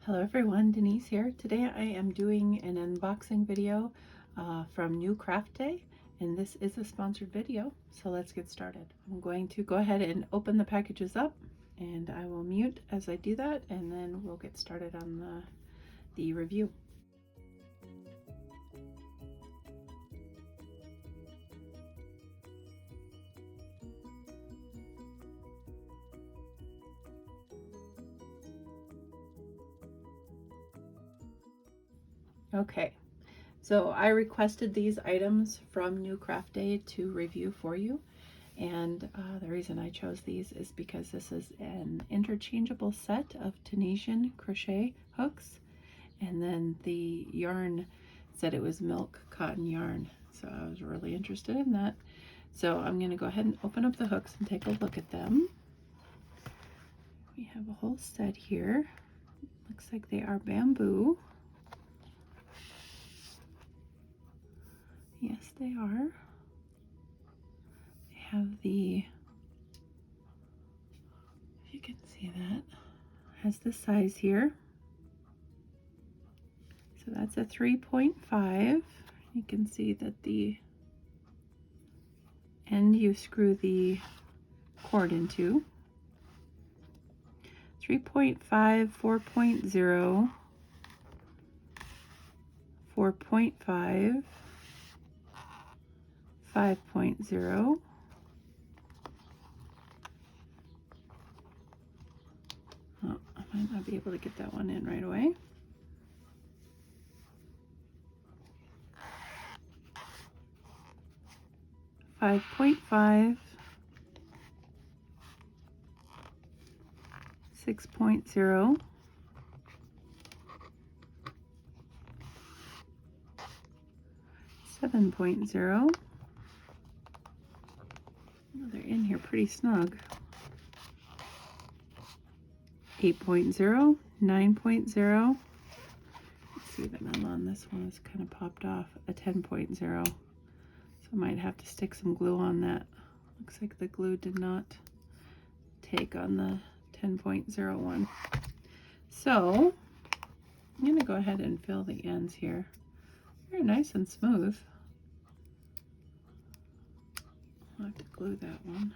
Hello everyone, Denise here. Today I am doing an unboxing video from newcraftday, and this is a sponsored video, so let's get started. I'm going to go ahead and open the packages up, and I will mute as I do that, and then we'll get started on the review. Okay, so I requested these items from newcraftday to review for you, and the reason I chose these is because this is an interchangeable set of Tunisian crochet hooks, and then the yarn said it was milk cotton yarn, so I was really interested in that. So I'm going to go ahead and open up the hooks and take a look at them. We have a whole set here. Looks like they are bamboo. Yes, they are. They have the, if you can see that, has the size here. So that's a 3.5. You can see that the end you screw the cord into. 3.5, 4.0, 4.5, 5.0, oh, I might not be able to get that one in right away. 5.5, 6.0, 7.0. Oh, they're in here pretty snug. 8.0, 9.0. Let's see, the memo on this one is kind of popped off. A 10.0. So I might have to stick some glue on that. Looks like the glue did not take on the 10.0 one. So I'm going to go ahead and fill the ends here. Very nice and smooth. I'll have to glue that one.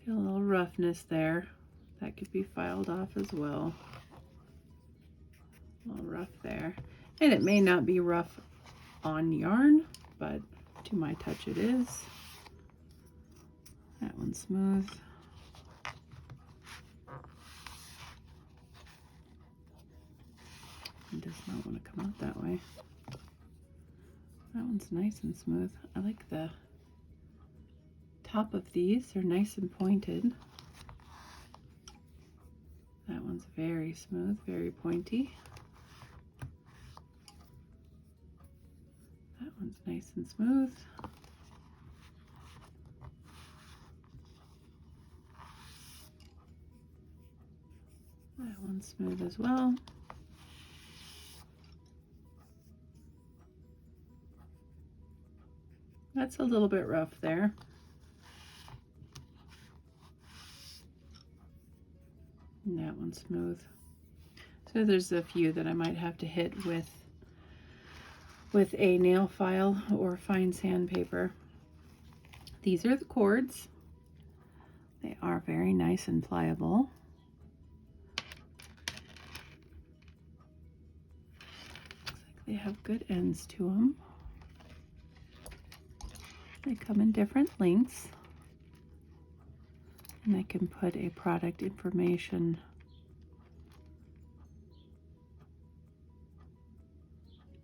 Feel a little roughness there. That could be filed off as well. A little rough there. And it may not be rough on yarn, but to my touch it is. That one's smooth. It does not want to come out that way. That one's nice and smooth. I like the top of these. They're nice and pointed. That one's very smooth, very pointy. That one's nice and smooth. That one's smooth as well. That's a little bit rough there. And that one's smooth. So there's a few that I might have to hit with a nail file or fine sandpaper. These are the cords. They are very nice and pliable. Looks like they have good ends to them. They come in different lengths, and I can put a product information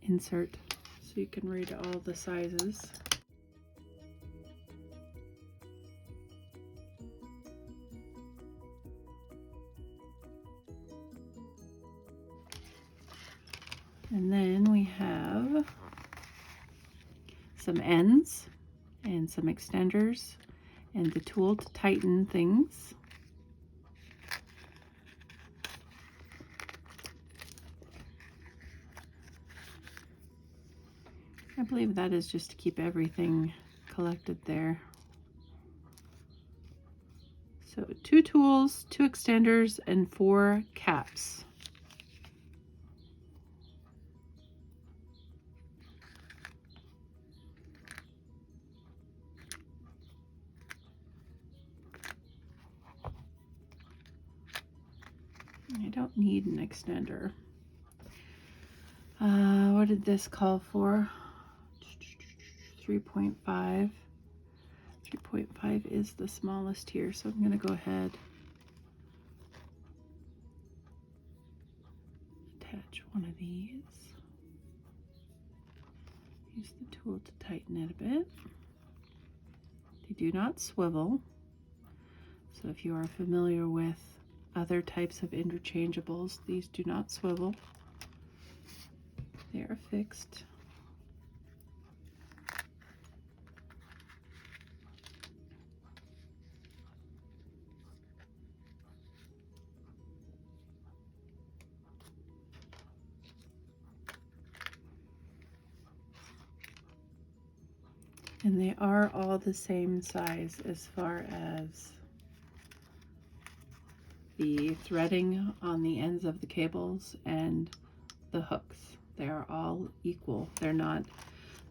insert so you can read all the sizes. And then we have some ends and some extenders and the tool to tighten things. I believe that is just to keep everything collected there. So 2 tools, 2 extenders, and 4 caps. I don't need an extender. What did this call for? 3.5. 3.5 is the smallest here, so I'm going to go ahead, attach one of these, use the tool to tighten it a bit. They do not swivel, so if you are familiar with other types of interchangeables, these do not swivel. They are fixed. And they are all the same size as far as the threading on the ends of the cables and the hooks. They are all equal. They're not,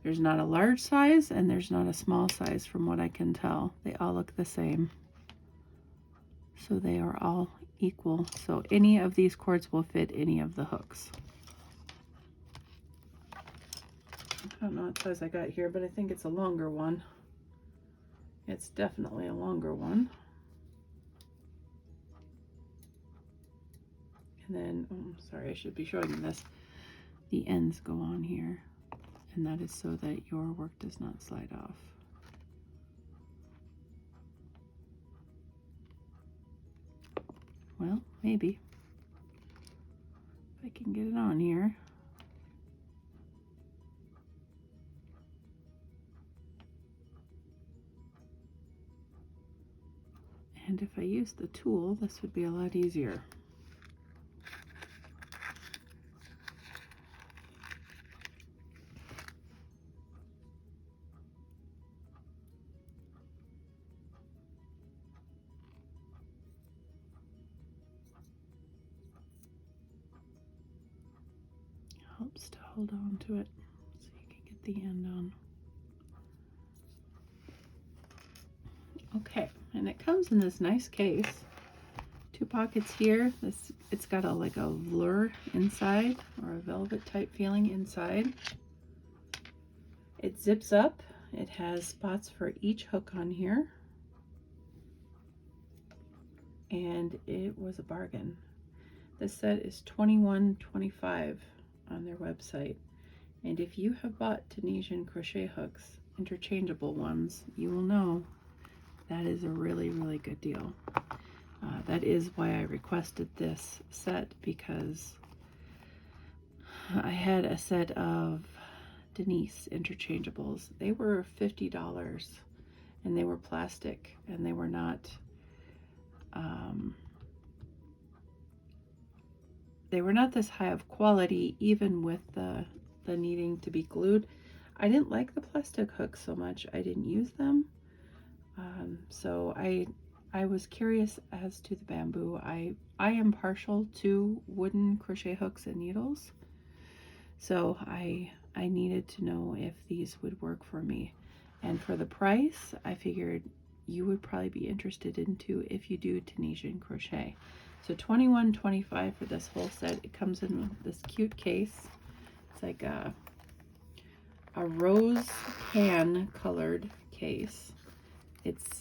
there's not a large size and there's not a small size from what I can tell. They all look the same. So they are all equal. So any of these cords will fit any of the hooks. I don't know what size I got here, but I think it's a longer one. It's definitely a longer one. And then, oh, sorry, I should be showing you this. The ends go on here, and that is so that your work does not slide off. Well, maybe. If I can get it on here. And if I use the tool, this would be a lot easier. Helps to hold on to it so you can get the end on. Okay, and it comes in this nice case. 2 pockets here. It's got a like a velour inside, or a velvet type feeling inside. It zips up. It has spots for each hook on here. And it was a bargain. This set is $21.25 on their website. And if you have bought Tunisian crochet hooks, interchangeable ones, you will know that is a really, really good deal. That is why I requested this set, because I had a set of Denise interchangeables. They were $50 and they were plastic, and they were not this high of quality, even with the needing to be glued. I didn't like the plastic hooks so much. I didn't use them. So I was curious as to the bamboo. I am partial to wooden crochet hooks and needles. So I needed to know if these would work for me. And for the price, I figured you would probably be interested in too if you do Tunisian crochet. So $21.25 for this whole set. It comes in this cute case. It's like a rose pan colored case. It's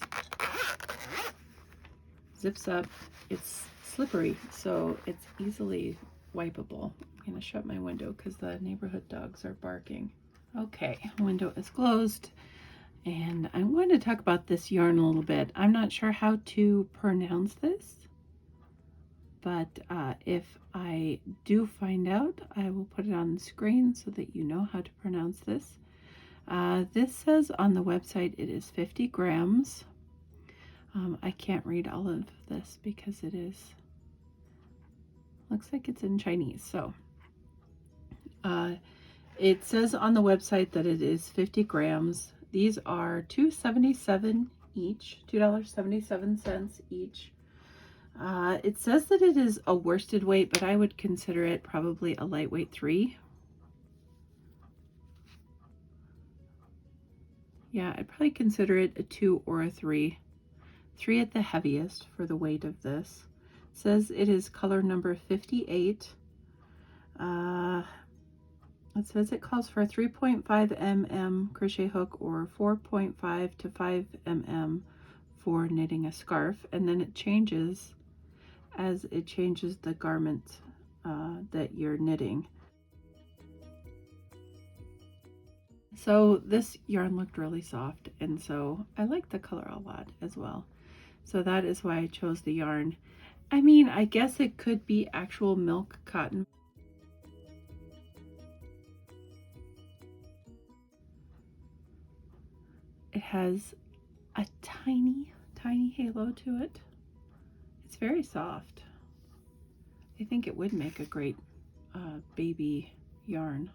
zips up. It's slippery, so it's easily wipeable. I'm gonna shut my window because the neighborhood dogs are barking. Okay, window is closed. And I'm going to talk about this yarn a little bit. I'm not sure how to pronounce this, but if I do find out, I will put it on the screen so that you know how to pronounce this. This says on the website it is 50 grams. I can't read all of this because it is, looks like it's in Chinese. So it says on the website that it is 50 grams. These are $2.77 each, $2.77 each It says that it is a worsted weight, but I would consider it probably a lightweight 3. Yeah, I'd probably consider it a 2 or a 3. 3 at the heaviest for the weight of this. It says it is color number 58. It says it calls for a 3.5 mm crochet hook or 4.5 to 5 mm for knitting a scarf, and then it changes as it changes the garment that you're knitting. So this yarn looked really soft, and so I like the color a lot as well. So that is why I chose the yarn. I mean, I guess it could be actual milk cotton. It has a tiny, tiny halo to it. It's very soft. I think it would make a great baby yarn.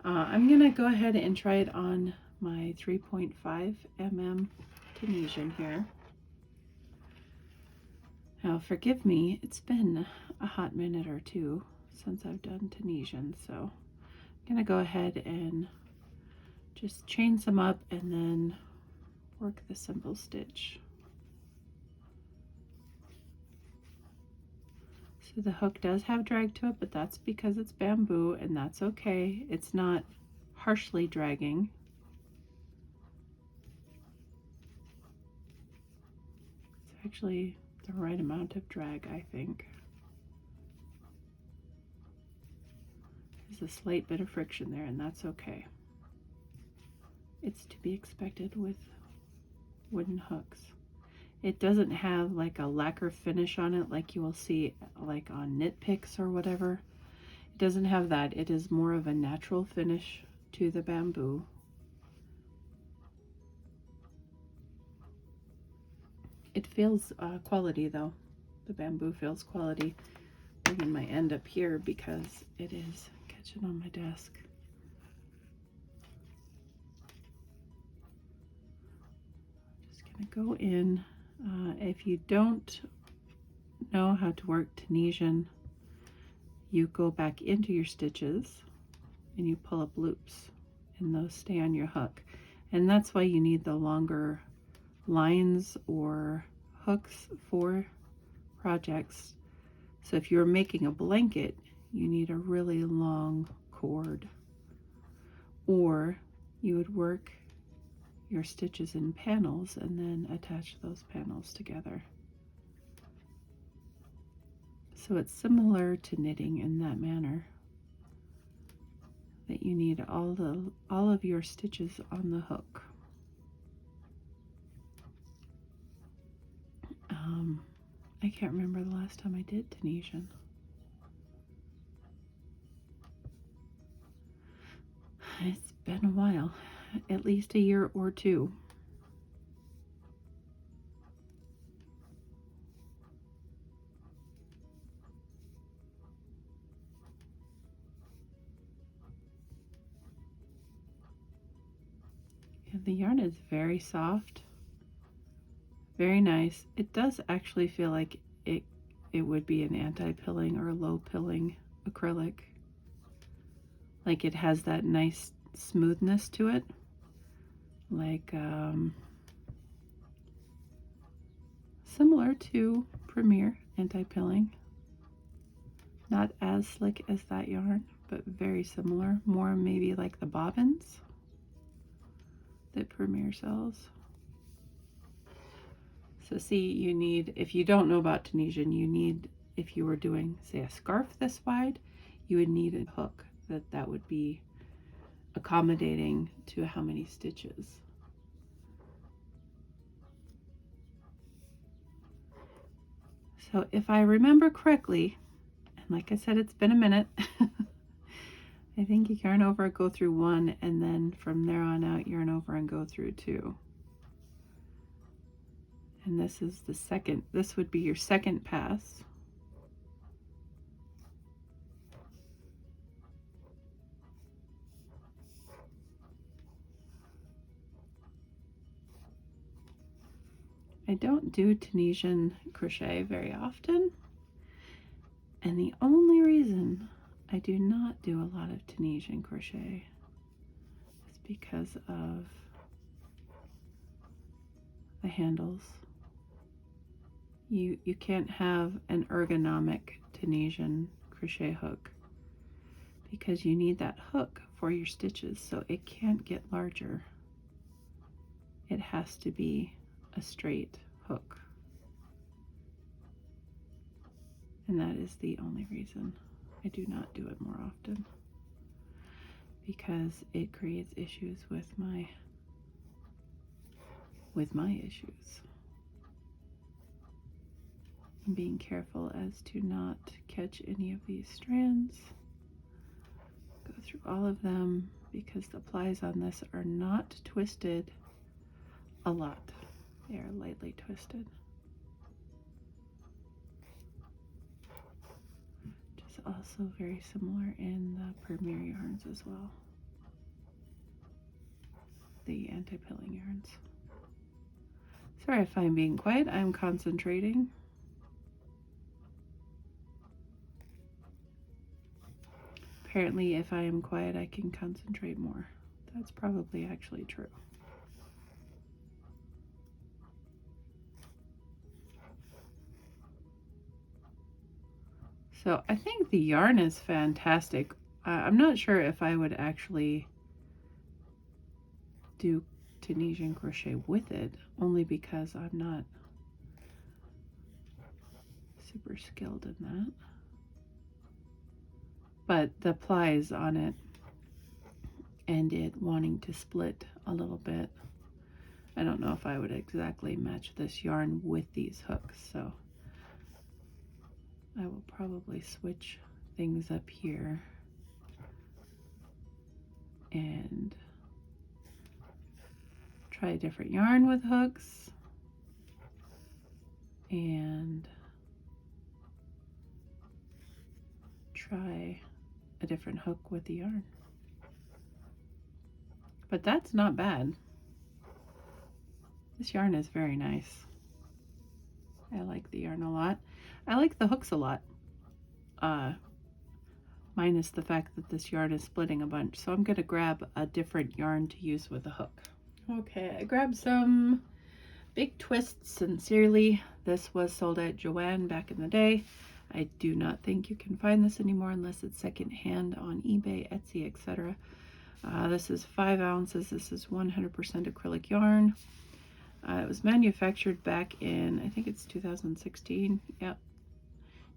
I'm gonna go ahead and try it on my 3.5 mm Tunisian here. Now forgive me, it's been a hot minute or two since I've done Tunisian, so I'm gonna go ahead and just chain some up and then work the simple stitch. So the hook does have drag to it, but that's because it's bamboo, and that's okay. It's not harshly dragging. It's actually the right amount of drag, I think. There's a slight bit of friction there, and that's okay. It's to be expected with wooden hooks. It doesn't have like a lacquer finish on it like you will see like on knit picks or whatever. It doesn't have that. It is more of a natural finish to the bamboo. It feels quality though. The bamboo feels quality. Bringing my end up here because it is catching on my desk. Just gonna go in. If you don't know how to work Tunisian, you go back into your stitches and you pull up loops, and those stay on your hook. And that's why you need the longer lines or hooks for projects. So if you're making a blanket, you need a really long cord, or you would work your stitches in panels and then attach those panels together. So it's similar to knitting in that manner, that you need all of your stitches on the hook. I can't remember the last time I did Tunisian. It's been a while, at least a year or two. And the yarn is very soft, very nice. It does actually feel like it would be an anti-pilling or low pilling acrylic. Like it has that nice smoothness to it, like similar to Premier anti-pilling. Not as slick as that yarn, but very similar. More maybe like the bobbins that Premier sells. So see, you need, if you don't know about Tunisian, you need, if you were doing, say, a scarf this wide, you would need a hook that would be accommodating to how many stitches. So if I remember correctly, and like I said, it's been a minute, I think you yarn over, go through 1, and then from there on out, yarn over and go through 2. And this is the second, this would be your second pass. I don't do Tunisian crochet very often, and the only reason I do not do a lot of Tunisian crochet is because of the handles. You can't have an ergonomic Tunisian crochet hook because you need that hook for your stitches, so it can't get larger. It has to be a straight hook. And that is the only reason I do not do it more often, because it creates issues with my issues. And being careful as to not catch any of these strands. Go through all of them because the plies on this are not twisted a lot. They are lightly twisted. Which is also very similar in the Premier yarns as well. The anti-pilling yarns. Sorry if I'm being quiet, I'm concentrating. Apparently, if I am quiet, I can concentrate more. That's probably actually true. So I think the yarn is fantastic. I'm not sure if I would actually do Tunisian crochet with it, only because I'm not super skilled in that. But the plies on it and it wanting to split a little bit, I don't know if I would exactly match this yarn with these hooks, so I will probably switch things up here and try a different yarn with hooks and try a different hook with the yarn. But that's not bad. This yarn is very nice. I like the yarn a lot. I like the hooks a lot. Minus the fact that this yarn is splitting a bunch. So I'm going to grab a different yarn to use with a hook. Okay, I grabbed some Big Twist Sincerely. This was sold at Joann back in the day. I do not think you can find this anymore unless it's secondhand on eBay, Etsy, etc. This is 5 ounces. This is 100% acrylic yarn. It was manufactured back in, I think it's 2016. Yep,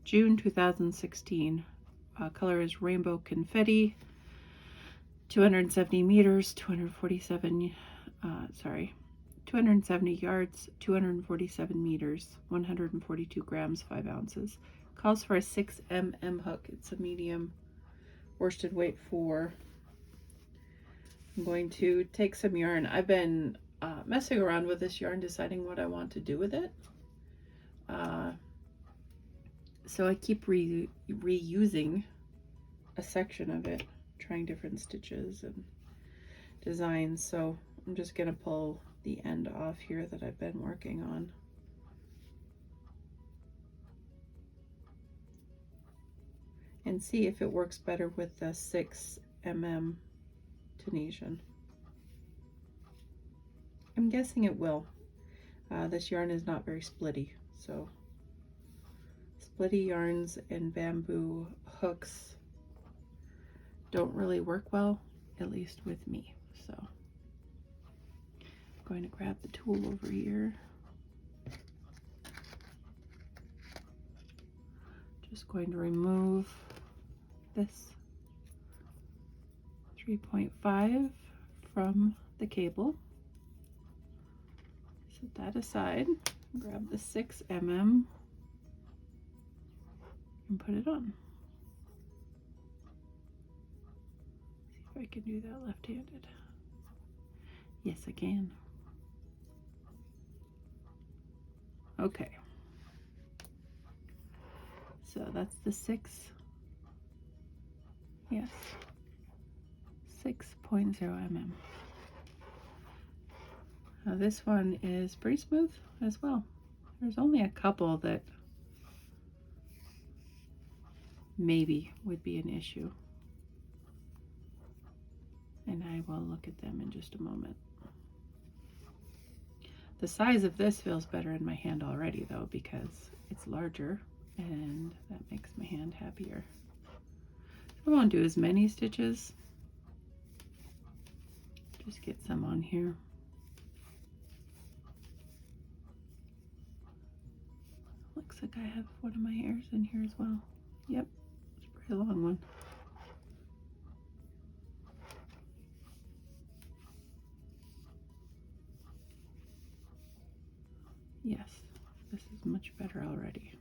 June 2016. Color is Rainbow Confetti. 270 meters, 270 yards, 247 meters, 142 grams, 5 ounces. Calls for a 6 mm hook. It's a medium worsted weight 4. I'm going to take some yarn. I've been messing around with this yarn, deciding what I want to do with it. So I keep reusing a section of it, trying different stitches and designs. So I'm just going to pull the end off here that I've been working on. And see if it works better with the 6 mm Tunisian. I'm guessing it will. This yarn is not very splitty, so splitty yarns and bamboo hooks don't really work well, at least with me. So I'm going to grab the tool over here. Just going to remove this 3.5 from the cable. Set that aside. Grab the 6 mm and put it on. See if I can do that left-handed. Yes, I can. Okay. So that's the 6. Yes. 6.0 mm. This one is pretty smooth as well. There's only a couple that maybe would be an issue, and I will look at them in just a moment. The size of this feels better in my hand already though, because it's larger, and that makes my hand happier. I won't do as many stitches. Just get some on here. Looks like I have one of my hairs in here as well. Yep, it's a pretty long one. Yes, this is much better already.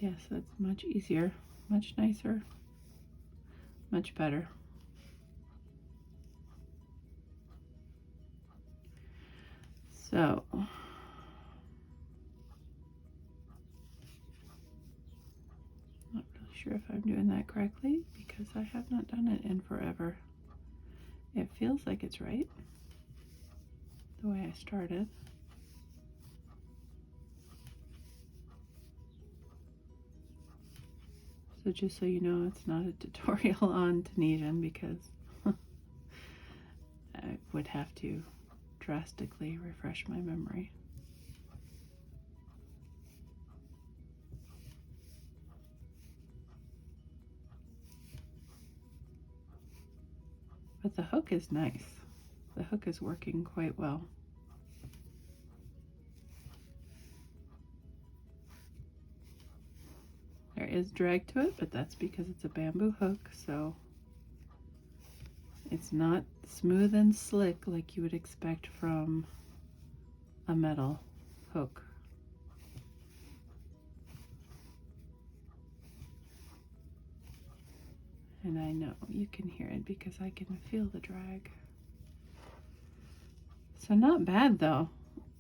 Yes, that's much easier, much nicer, much better. So, not really sure if I'm doing that correctly because I have not done it in forever. It feels like it's right, the way I started. So just so you know, it's not a tutorial on Tunisian because I would have to drastically refresh my memory. But the hook is nice. The hook is working quite well. There is drag to it, but that's because it's a bamboo hook, so it's not smooth and slick like you would expect from a metal hook. And I know you can hear it because I can feel the drag. So not bad though.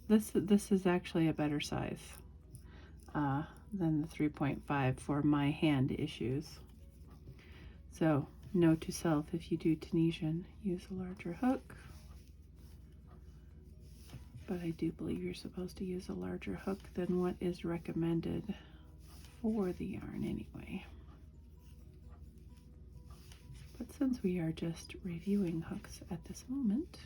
This is actually a better size than the 3.5 for my hand issues. So note to self, if you do Tunisian, use a larger hook. But I do believe you're supposed to use a larger hook than what is recommended for the yarn anyway. But since we are just reviewing hooks at this moment,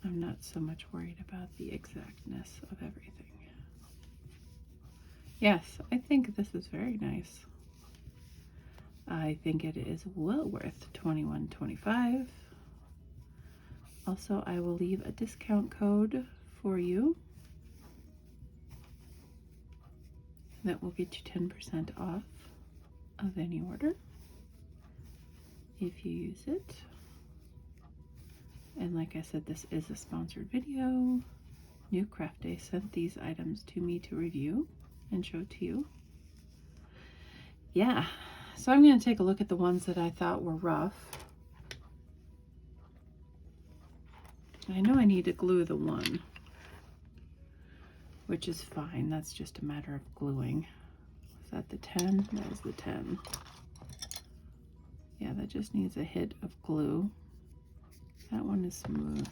I'm not so much worried about the exactness of everything. Yes, I think this is very nice. I think it is well worth $21.25. Also, I will leave a discount code for you that will get you 10% off of any order if you use it. And like I said, this is a sponsored video. New Craft Day sent these items to me to review and show to you. Yeah, so I'm going to take a look at the ones that I thought were rough. I know I need to glue the one, which is fine. That's just a matter of gluing. Is that the 10? That is the 10. Yeah, that just needs a hit of glue. That one is smooth.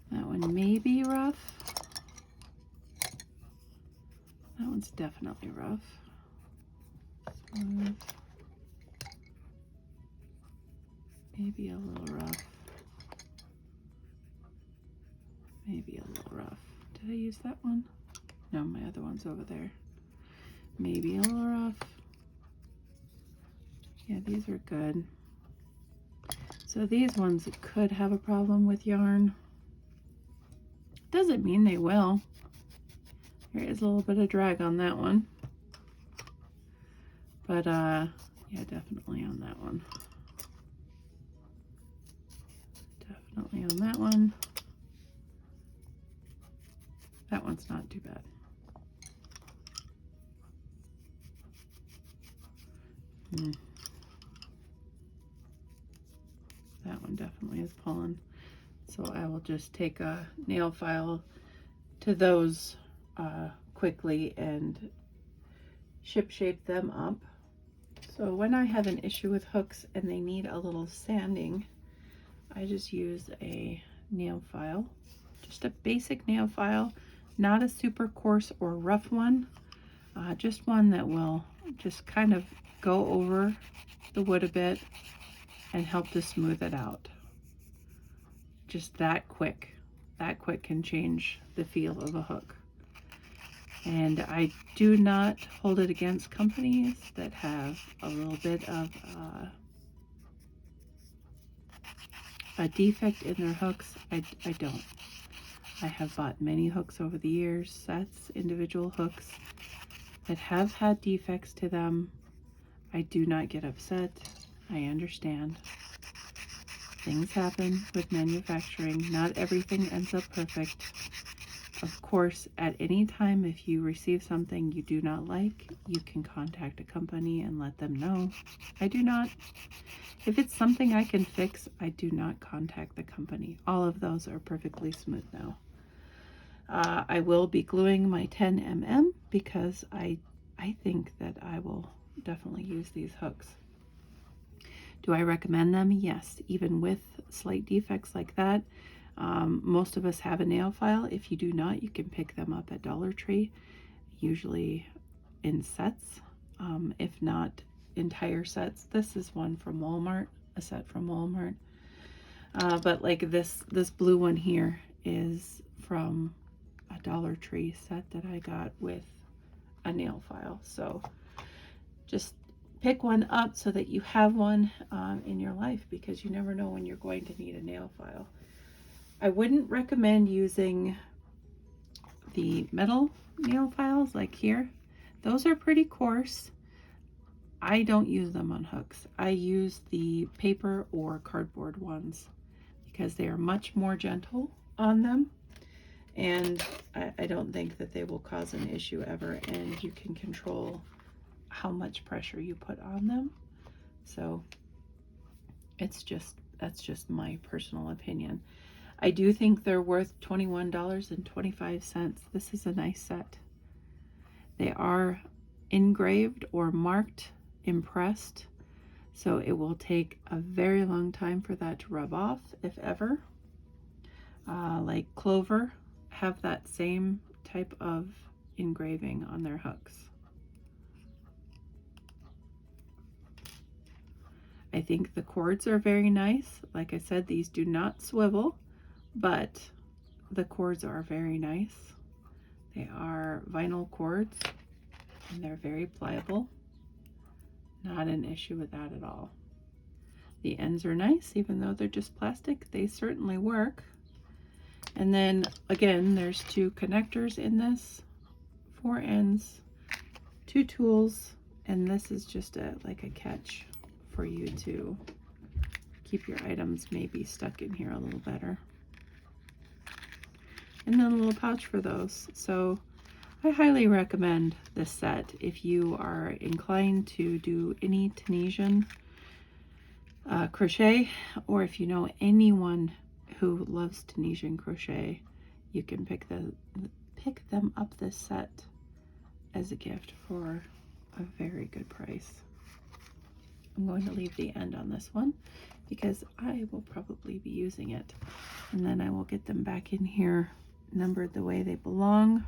That one may be rough. That one's definitely rough. Smooth. Maybe a little rough. Maybe a little rough. Did I use that one? No, my other one's over there. Maybe a little rough. Yeah, these are good. So these ones could have a problem with yarn. Doesn't mean they will. There is a little bit of drag on that one. But yeah, definitely on that one. Definitely on that one. That one's not too bad. That one definitely is pulling. So I will just take a nail file to those quickly and ship shape them up. So when I have an issue with hooks and they need a little sanding, I just use a nail file, just a basic nail file, not a super coarse or rough one, just one that will just kind of go over the wood a bit and help to smooth it out. Just that quick can change the feel of a hook. And I do not hold it against companies that have a little bit of a defect in their hooks. I don't. I have bought many hooks over the years, sets, individual hooks that have had defects to them. I do not get upset. I understand. Things happen with manufacturing. Not everything ends up perfect. Of course, at any time, if you receive something you do not like, you can contact a company and let them know. I do not. If it's something I can fix, I do not contact the company. All of those are perfectly smooth now. I will be gluing my 10mm because I think that I will definitely use these hooks. Do I recommend them? Yes, even with slight defects like that. Most of us have a nail file. If you do not, you can pick them up at Dollar Tree, usually in sets, if not entire sets. This is one from Walmart, a set from Walmart. But like this blue one here is from a Dollar Tree set that I got with a nail file. So just pick one up so that you have one in your life, because you never know when you're going to need a nail file. I wouldn't recommend using the metal nail files like here. Those are pretty coarse. I don't use them on hooks. I use the paper or cardboard ones because they are much more gentle on them, and I don't think that they will cause an issue ever, and you can control how much pressure you put on them. So that's just my personal opinion. I do think they're worth $21.25. This is a nice set. They are engraved or marked impressed, so it will take a very long time for that to rub off, if ever. Like Clover have that same type of engraving on their hooks. I think the cords are very nice. Like I said, these do not swivel, but the cords are very nice. They are vinyl cords and they're very pliable. Not an issue with that at all. The ends are nice, even though they're just plastic. They certainly work. And then again, there's two connectors in this, 4 ends, 2 tools, and this is just like a catch for you to keep your items maybe stuck in here a little better. And then a little pouch for those. So I highly recommend this set if you are inclined to do any Tunisian crochet, or if you know anyone who loves Tunisian crochet, you can pick them up this set as a gift for a very good price. I'm going to leave the end on this one because I will probably be using it, and then I will get them back in here numbered the way they belong.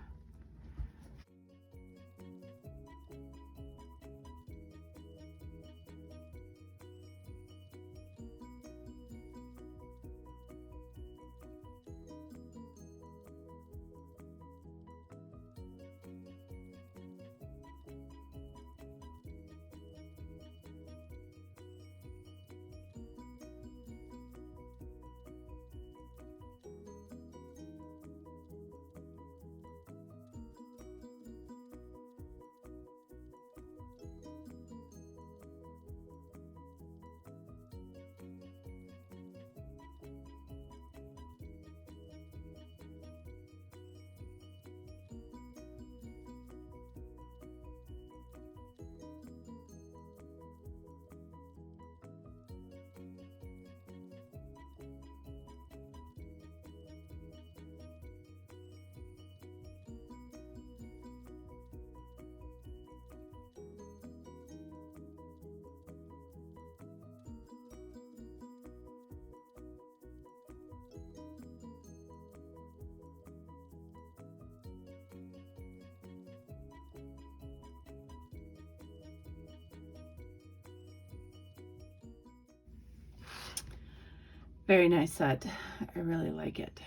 Very nice set. I really like it.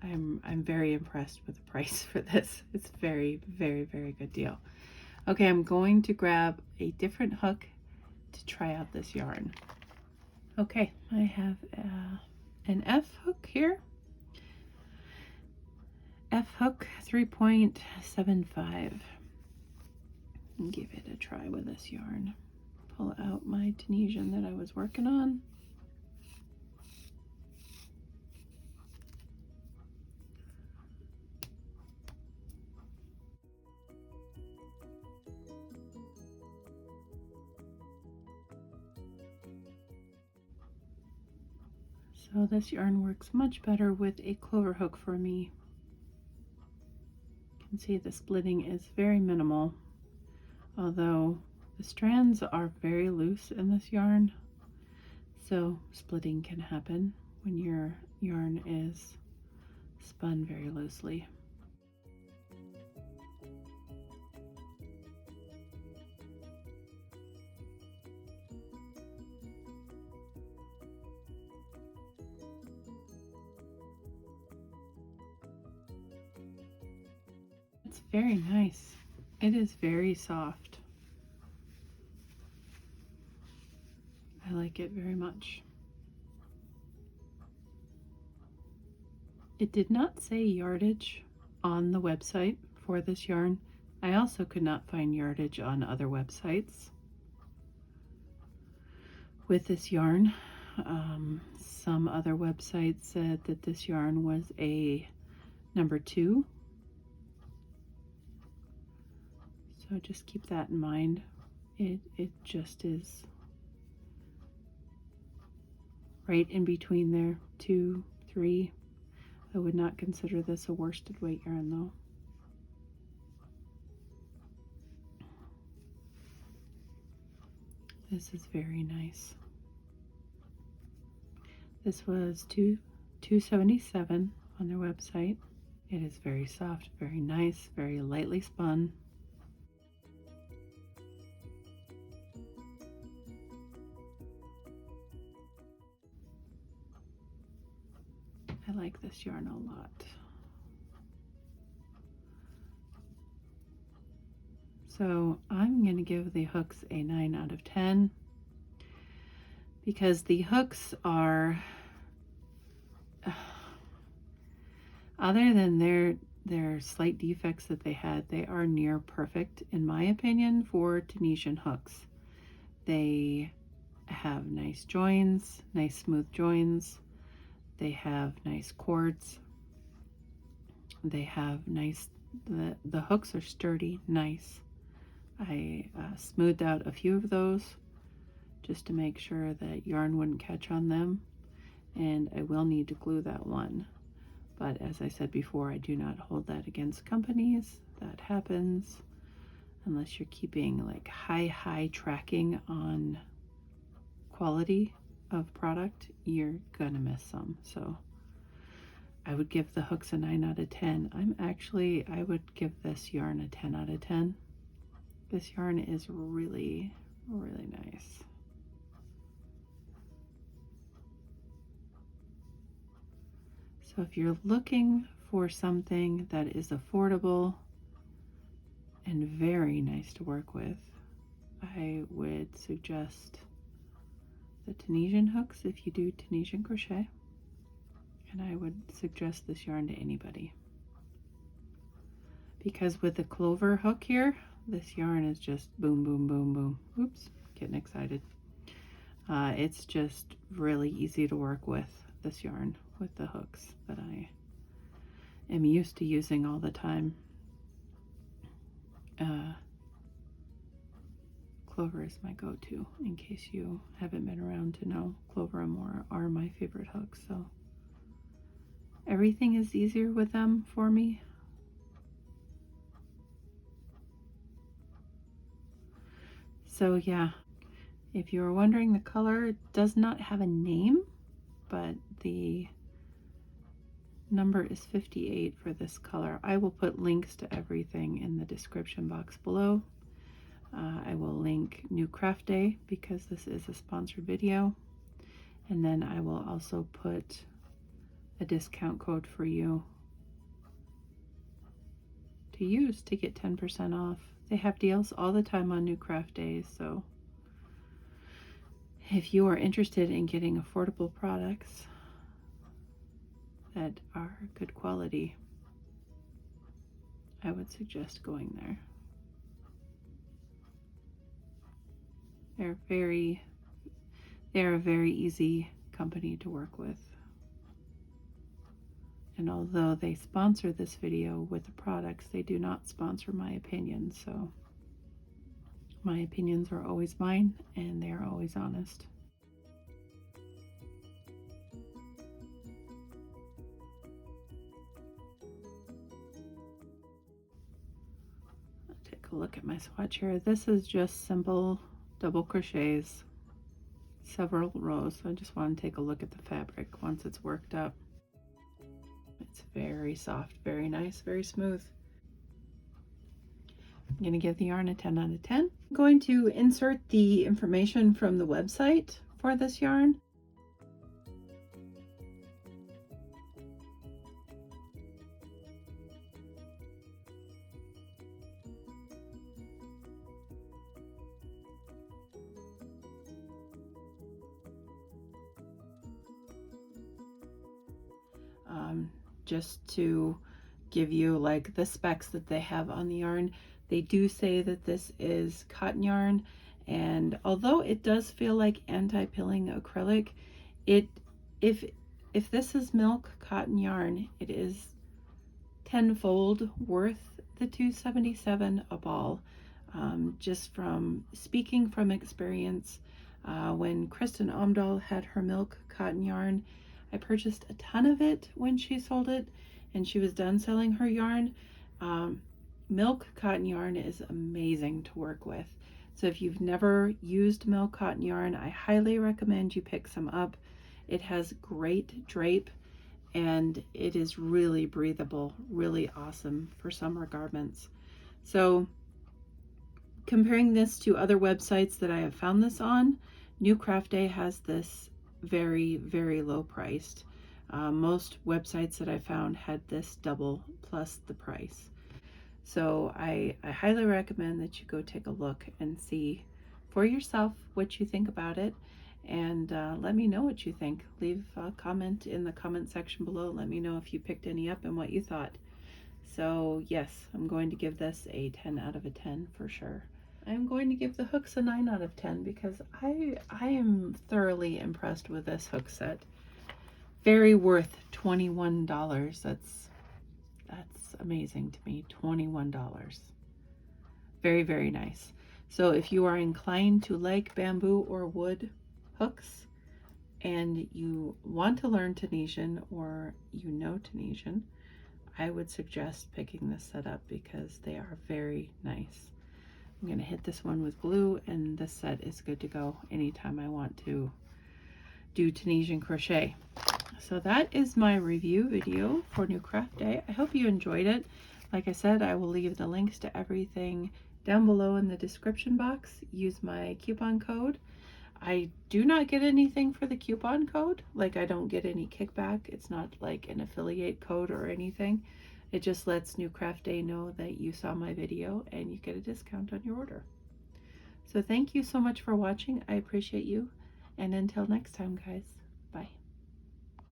I'm very impressed with the price for this. It's very, very, very good deal. Okay, I'm going to grab a different hook to try out this yarn. Okay, I have an F hook here. F hook 3.75. Give it a try with this yarn. Pull out my Tunisian that I was working on. So this yarn works much better with a clover hook for me. You can see the splitting is very minimal, although the strands are very loose in this yarn, so splitting can happen when your yarn is spun very loosely. It's very nice. It is very soft. I like it very much. It did not say yardage on the website for this yarn. I also could not find yardage on other websites with this yarn. Some other websites said that this yarn was a number 2. So just keep that in mind. It just is right in between there, 2, 3. I would not consider this a worsted weight yarn though. This is very nice. This was $2.77 on their website. It is very soft, very nice, very lightly spun. I like this yarn a lot. So I'm going to give the hooks a 9 out of 10 because the hooks are, other than their slight defects that they had, they are near perfect in my opinion for Tunisian hooks. They have nice joins, nice smooth joins. They have nice cords. They have nice, the hooks are sturdy, nice. I smoothed out a few of those just to make sure that yarn wouldn't catch on them, and I will need to glue that one. But as I said before, I do not hold that against companies. That happens unless you're keeping like high tracking on quality of product, you're gonna miss some. So I would give the hooks a 9 out of 10. I would give this yarn a 10 out of 10. This yarn is really, really nice. So if you're looking for something that is affordable and very nice to work with, I would suggest the Tunisian hooks if you do Tunisian crochet, and I would suggest this yarn to anybody. Because with the clover hook here, this yarn is just boom, boom, boom, boom. Oops, getting excited. It's just really easy to work with, this yarn, with the hooks that I am used to using all the time. Clover is my go-to, in case you haven't been around to know. Clover and more are my favorite hooks, so everything is easier with them for me. So yeah, if you were wondering, the color does not have a name, but the number is 58 for this color. I will put links to everything in the description box below. I will link New Craft Day because this is a sponsored video, And then I will also put a discount code for you to use to get 10% off. They have deals all the time on New Craft Days, so if you are interested in getting affordable products that are good quality, I would suggest going there. They're a very easy company to work with. And although they sponsor this video with the products, they do not sponsor my opinions, so my opinions are always mine and they are always honest. Take a look at my swatch here. This is just simple double crochets, several rows. So I just want to take a look at the fabric once it's worked up. It's very soft, very nice, very smooth. I'm going to give the yarn a 10 out of 10. I'm going to insert the information from the website for this yarn. Just to give you like the specs that they have on the yarn. They do say that this is cotton yarn, and although it does feel like anti-pilling acrylic, if this is milk cotton yarn, it is tenfold worth the $277 a ball. Just from speaking from experience, when Kristen Omdahl had her milk cotton yarn, I purchased a ton of it when she sold it and she was done selling her yarn. Milk cotton yarn is amazing to work with. So if you've never used milk cotton yarn, I highly recommend you pick some up. It has great drape and it is really breathable, really awesome for summer garments. So comparing this to other websites that I have found this on, New Craft Day has this very, very low priced. Most websites that I found had this double plus the price. So I highly recommend that you go take a look and see for yourself what you think about it, and let me know what you think. Leave a comment in the comment section below. Let me know if you picked any up and what you thought. So yes, I'm going to give this a 10 out of a 10 for sure. I'm going to give the hooks a 9 out of 10 because I am thoroughly impressed with this hook set. Very worth $21. That's amazing to me. $21. Very, very nice. So if you are inclined to like bamboo or wood hooks and you want to learn Tunisian or you know Tunisian, I would suggest picking this set up because they are very nice. I'm going to hit this one with glue and this set is good to go anytime I want to do Tunisian crochet. So that is my review video for New Craft Day. I hope you enjoyed it. Like I said, I will leave the links to everything down below in the description box. Use my coupon code. I do not get anything for the coupon code. Like, I don't get any kickback. It's not like an affiliate code or anything. It just lets New Craft Day know that you saw my video and you get a discount on your order. So thank you so much for watching. I appreciate you. And until next time, guys.